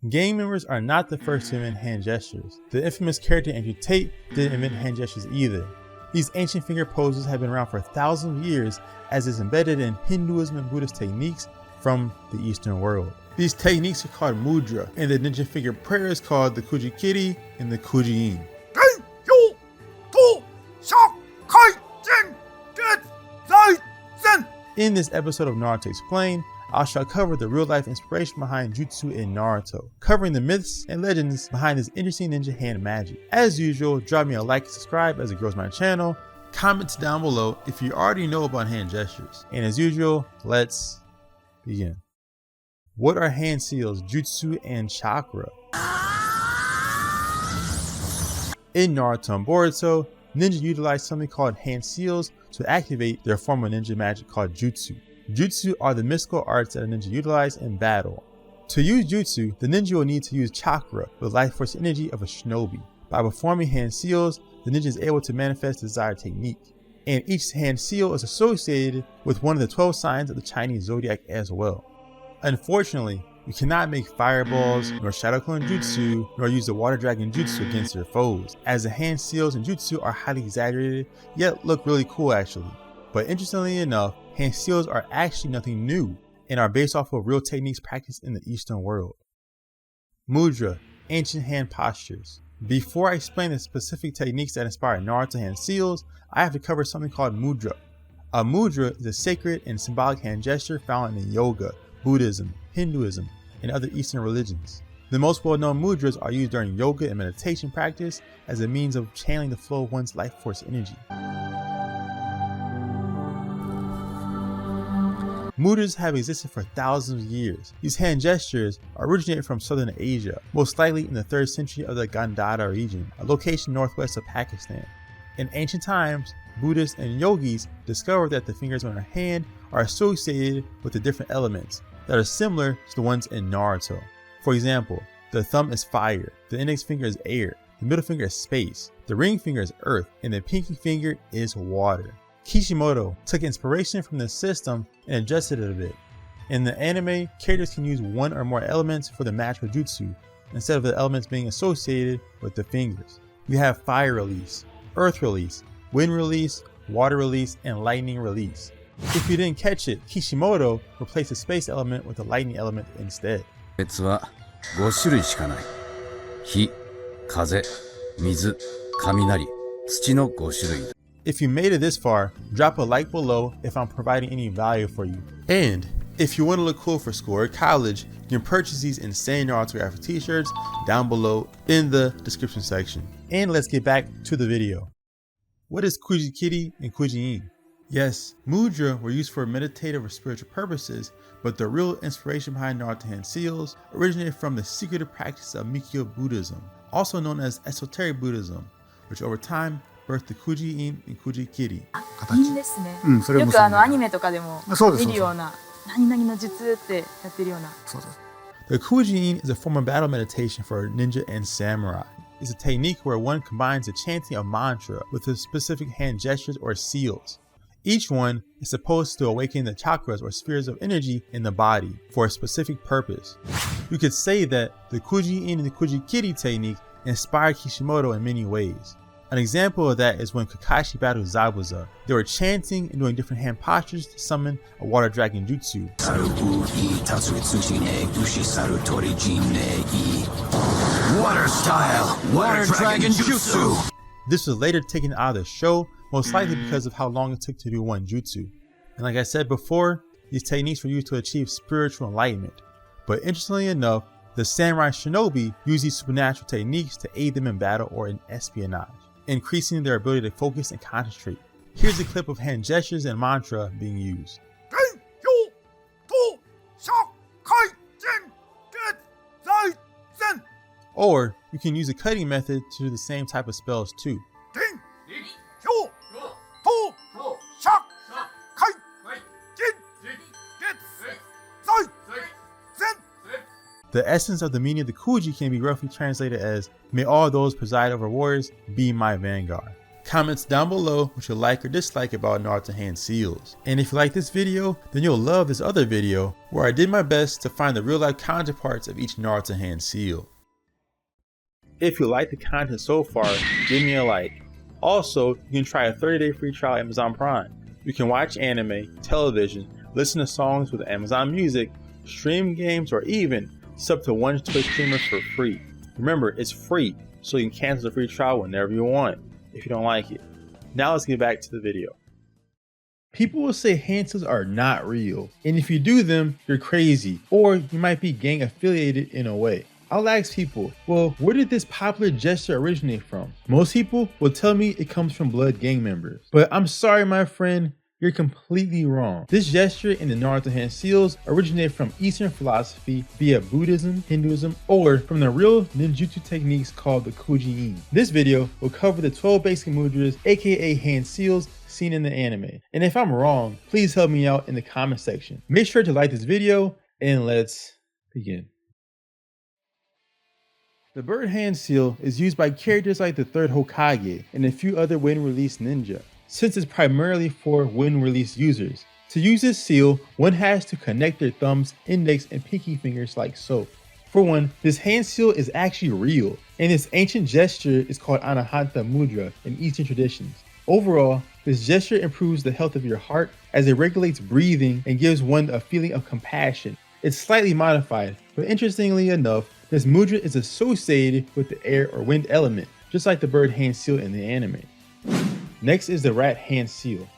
Gang members are not the first to invent hand gestures. The infamous character Andrew Tate didn't invent hand gestures either. These ancient finger poses have been around for thousands of years as is embedded in Hinduism and Buddhist techniques from the Eastern world. These techniques are called Mudra, and the ninja finger prayer is called the Kujikiri and the Kujiin. In this episode of Naruto Explained, I shall cover the real-life inspiration behind Jutsu in Naruto, covering the myths and legends behind this interesting ninja hand magic. As usual, drop me a like and subscribe as it grows my channel. Comment down below if you already know about hand gestures. And as usual, let's begin. What are hand seals, jutsu, and chakra? In Naruto and Boruto, ninja utilize something called hand seals to activate their form of ninja magic called jutsu. Jutsu are the mystical arts that a ninja utilize in battle. To use jutsu, the ninja will need to use chakra, the life force energy of a shinobi. By performing hand seals, the ninja is able to manifest the desired technique. And each hand seal is associated with one of the 12 signs of the Chinese zodiac as well. Unfortunately, you cannot make fireballs, nor shadow clone jutsu, nor use the water dragon jutsu against your foes, as the hand seals and jutsu are highly exaggerated, yet look really cool actually. But interestingly enough, hand seals are actually nothing new, and are based off of real techniques practiced in the Eastern world. Mudra, ancient hand postures. Before I explain the specific techniques that inspire Naruto hand seals, I have to cover something called Mudra. A mudra is a sacred and symbolic hand gesture found in yoga, Buddhism, Hinduism, and other Eastern religions. The most well-known mudras are used during yoga and meditation practice as a means of channeling the flow of one's life force energy. Mudras have existed for thousands of years. These hand gestures originated from southern Asia, most likely in the 3rd century of the Gandhara region, a location northwest of Pakistan. In ancient times, Buddhists and yogis discovered that the fingers on our hand are associated with the different elements that are similar to the ones in Naruto. For example, the thumb is fire, the index finger is air, the middle finger is space, the ring finger is earth, and the pinky finger is water. Kishimoto took inspiration from this system and adjusted it a bit. In the anime, characters can use one or more elements for the magical jutsu, instead of the elements being associated with the fingers. We have fire release, earth release, wind release, water release, and lightning release. If you didn't catch it, Kishimoto replaced the space element with the lightning element instead. 別は5種類しかない。火、風、水、雷、土の5種類。 If you made it this far, drop a like below if I'm providing any value for you. And if you want to look cool for school or college, you can purchase these insane Naruto graphic t-shirts down below in the description section. And let's get back to the video. What is Kujikiri and Kujiin? Yes, mudra were used for meditative or spiritual purposes, but the real inspiration behind Naruto hand seals originated from the secretive practice of Mikyo Buddhism, also known as esoteric Buddhism, which over time birthed the Kujiin and Kujikiri. いいんですね。よくアニメとかでも見るような何々の術ってやってるような。The Kujiin is a form of battle meditation for ninja and samurai. It's a technique where one combines the chanting of mantra with the specific hand gestures or seals. Each one is supposed to awaken the chakras or spheres of energy in the body for a specific purpose. You could say that the Kujiin and the Kujikiri technique inspired Kishimoto in many ways. An example of that is when Kakashi battled Zabuza. They were chanting and doing different hand postures to summon a water dragon jutsu. Water style, water dragon jutsu. This was later taken out of the show, most likely because of how long it took to do one jutsu. And like I said before, these techniques were used to achieve spiritual enlightenment. But interestingly enough, the samurai shinobi use these supernatural techniques to aid them in battle or in espionage, increasing their ability to focus and concentrate. Here's a clip of hand gestures and mantra being used. Or you can use a cutting method to do the same type of spells too. The essence of the meaning of the Kuji can be roughly translated as, may all those preside over warriors be my vanguard. Comments down below what you like or dislike about Naruto hand seals. And if you like this video, then you'll love this other video where I did my best to find the real life counterparts of each Naruto hand seal. If you like the content so far, give me a like. Also, you can try a 30-day free trial on Amazon Prime. You can watch anime, television, listen to songs with Amazon Music, stream games, or even sub to one Twitch streamer for free. Remember, it's free, so you can cancel the free trial whenever you want if you don't like it. Now let's get back to the video. People will say hand seals are not real, and if you do them, you're crazy, or you might be gang affiliated in a way. I'll ask people, well, where did this popular gesture originate from? Most people will tell me it comes from blood gang members. But I'm sorry, my friend, you're completely wrong. This gesture in the Naruto hand seals originated from Eastern philosophy via Buddhism, Hinduism, or from the real ninjutsu techniques called the Kujikiri. This video will cover the 12 basic mudras, aka hand seals, seen in the anime. And if I'm wrong, please help me out in the comment section. Make sure to like this video, and let's begin. The bird hand seal is used by characters like the 3rd Hokage and a few other Win Release ninja, since it's primarily for Win Release users. To use this seal, one has to connect their thumbs, index, and pinky fingers like so. For one, this hand seal is actually real, and this ancient gesture is called Anahata Mudra in Eastern traditions. Overall, this gesture improves the health of your heart as it regulates breathing and gives one a feeling of compassion. It's slightly modified, but interestingly enough, this mudra is associated with the air or wind element, just like the bird hand seal in the anime. Next is the rat hand seal.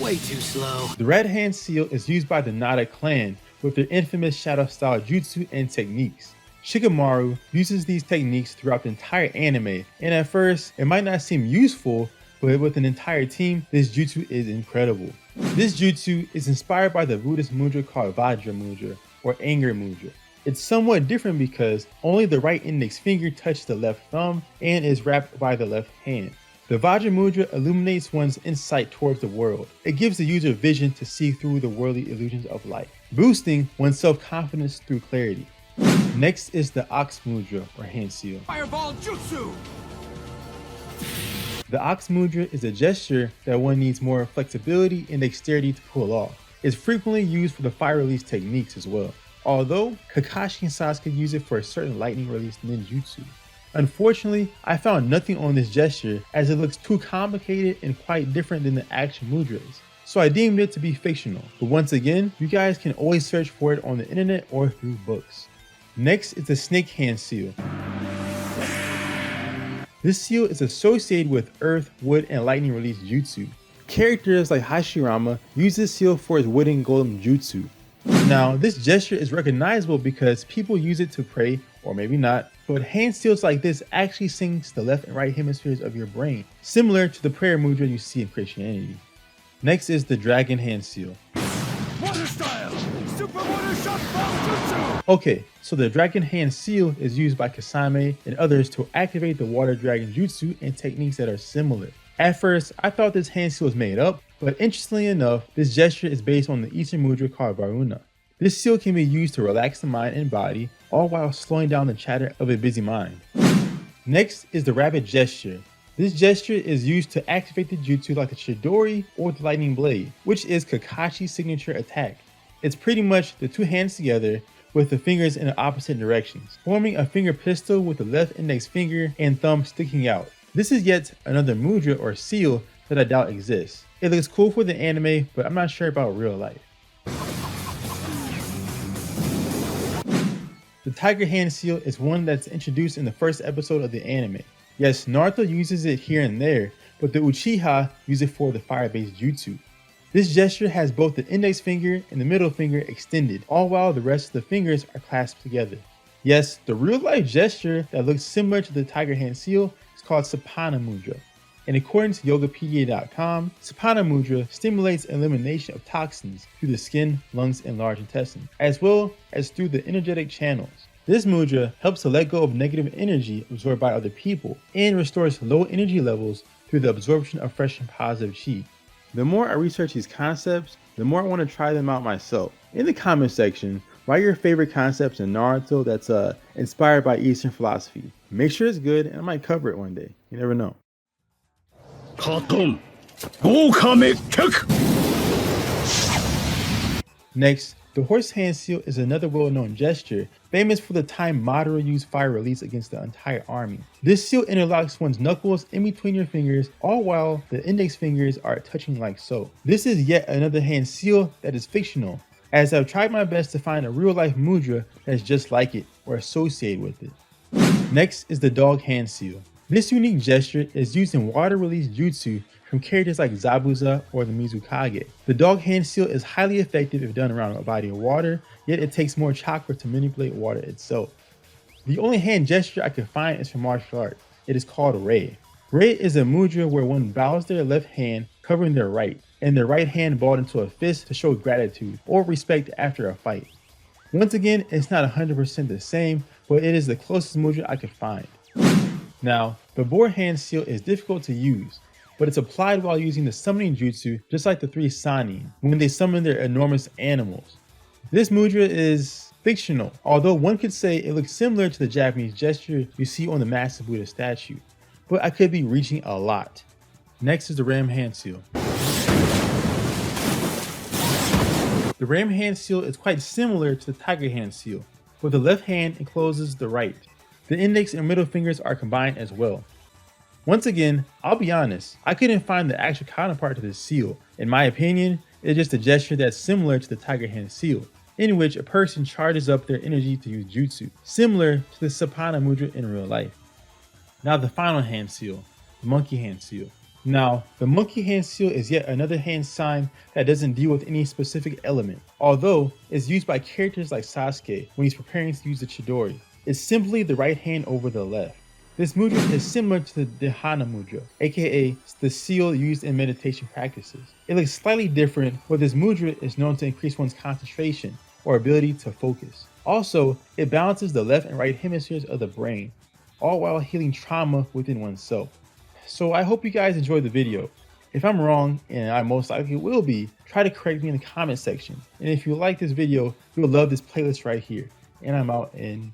Way too slow. The rat hand seal is used by the Nada clan with their infamous shadow style jutsu and techniques. Shikamaru uses these techniques throughout the entire anime, and at first, it might not seem useful, but with an entire team, this jutsu is incredible. This jutsu is inspired by the Buddhist mudra called Vajra mudra, or anger mudra. It's somewhat different because only the right index finger touches the left thumb and is wrapped by the left hand. The Vajra mudra illuminates one's insight towards the world. It gives the user vision to see through the worldly illusions of life, boosting one's self-confidence through clarity. Next is the Ox mudra, or hand seal. Fireball Jutsu! The Ox mudra is a gesture that one needs more flexibility and dexterity to pull off. It's frequently used for the fire release techniques as well, although Kakashi and Sasuke use it for a certain lightning release ninjutsu. Unfortunately, I found nothing on this gesture as it looks too complicated and quite different than the actual mudras, so I deemed it to be fictional. But once again, you guys can always search for it on the internet or through books. Next is the snake hand seal. This seal is associated with earth, wood, and lightning release jutsu. Characters like Hashirama use this seal for his wooden golem jutsu. Now, this gesture is recognizable because people use it to pray, or maybe not, but hand seals like this actually syncs the left and right hemispheres of your brain, similar to the prayer mudra you see in Christianity. Next is the dragon hand seal. Water style! Super water shot bomb jutsu! Okay, so the dragon hand seal is used by Kasame and others to activate the water dragon jutsu and techniques that are similar. At first, I thought this hand seal was made up, but interestingly enough, this gesture is based on the Eastern mudra called Varuna. This seal can be used to relax the mind and body, all while slowing down the chatter of a busy mind. Next is the rabbit gesture. This gesture is used to activate the jutsu like the Chidori or the lightning blade, which is Kakashi's signature attack. It's pretty much the two hands together with the fingers in the opposite directions, forming a finger pistol with the left index finger and thumb sticking out. This is yet another mudra or seal that I doubt exists. It looks cool for the anime, but I'm not sure about real life. The tiger hand seal is one that's introduced in the first episode of the anime. Yes, Naruto uses it here and there, but the Uchiha use it for the fire-based jutsu. This gesture has both the index finger and the middle finger extended, all while the rest of the fingers are clasped together. Yes, the real-life gesture that looks similar to the tiger hand seal is called Sapana Mudra. And according to Yogapedia.com, Sapana Mudra stimulates elimination of toxins through the skin, lungs, and large intestine, as well as through the energetic channels. This mudra helps to let go of negative energy absorbed by other people and restores low energy levels through the absorption of fresh and positive chi. The more I research these concepts, the more I want to try them out myself. In the comment section, write your favorite concepts in Naruto that's inspired by Eastern philosophy. Make sure it's good and I might cover it one day. You never know. カトン豪華滅却 Next, the horse hand seal is another well-known gesture, famous for the time Mudra used fire release against the entire army. This seal interlocks one's knuckles in between your fingers, all while the index fingers are touching like so. This is yet another hand seal that is fictional, as I've tried my best to find a real-life mudra that's just like it or associated with it. Next is the dog hand seal. This unique gesture is used in water release jutsu from characters like Zabuza or the Mizukage. The dog hand seal is highly effective if done around a body of water, yet it takes more chakra to manipulate water itself. The only hand gesture I could find is from martial arts. It is called Rei. Rei is a mudra where one bows their left hand covering their right, and their right hand balled into a fist to show gratitude or respect after a fight. Once again, it's not 100% the same, but it is the closest mudra I could find. Now, the boar hand seal is difficult to use, but it's applied while using the summoning jutsu just like the 3 Sannin when they summon their enormous animals. This mudra is fictional, although one could say it looks similar to the Japanese gesture you see on the massive Buddha statue, but I could be reaching a lot. Next is the ram hand seal. The ram hand seal is quite similar to the tiger hand seal, but the left hand encloses the right. The index and middle fingers are combined as well. Once again, I'll be honest, I couldn't find the actual counterpart to this seal. In my opinion, it's just a gesture that's similar to the tiger hand seal, in which a person charges up their energy to use jutsu, similar to the Sapana mudra in real life. Now the final hand seal, the monkey hand seal. Now, the monkey hand seal is yet another hand sign that doesn't deal with any specific element, although it's used by characters like Sasuke when he's preparing to use the Chidori. It's simply the right hand over the left. This mudra is similar to the Dhyana mudra, aka the seal used in meditation practices. It looks slightly different, but this mudra is known to increase one's concentration or ability to focus. Also, it balances the left and right hemispheres of the brain, all while healing trauma within oneself. So I hope you guys enjoyed the video. If I'm wrong, and I most likely will be, try to correct me in the comment section. And if you like this video, you'll love this playlist right here. And I'm out, and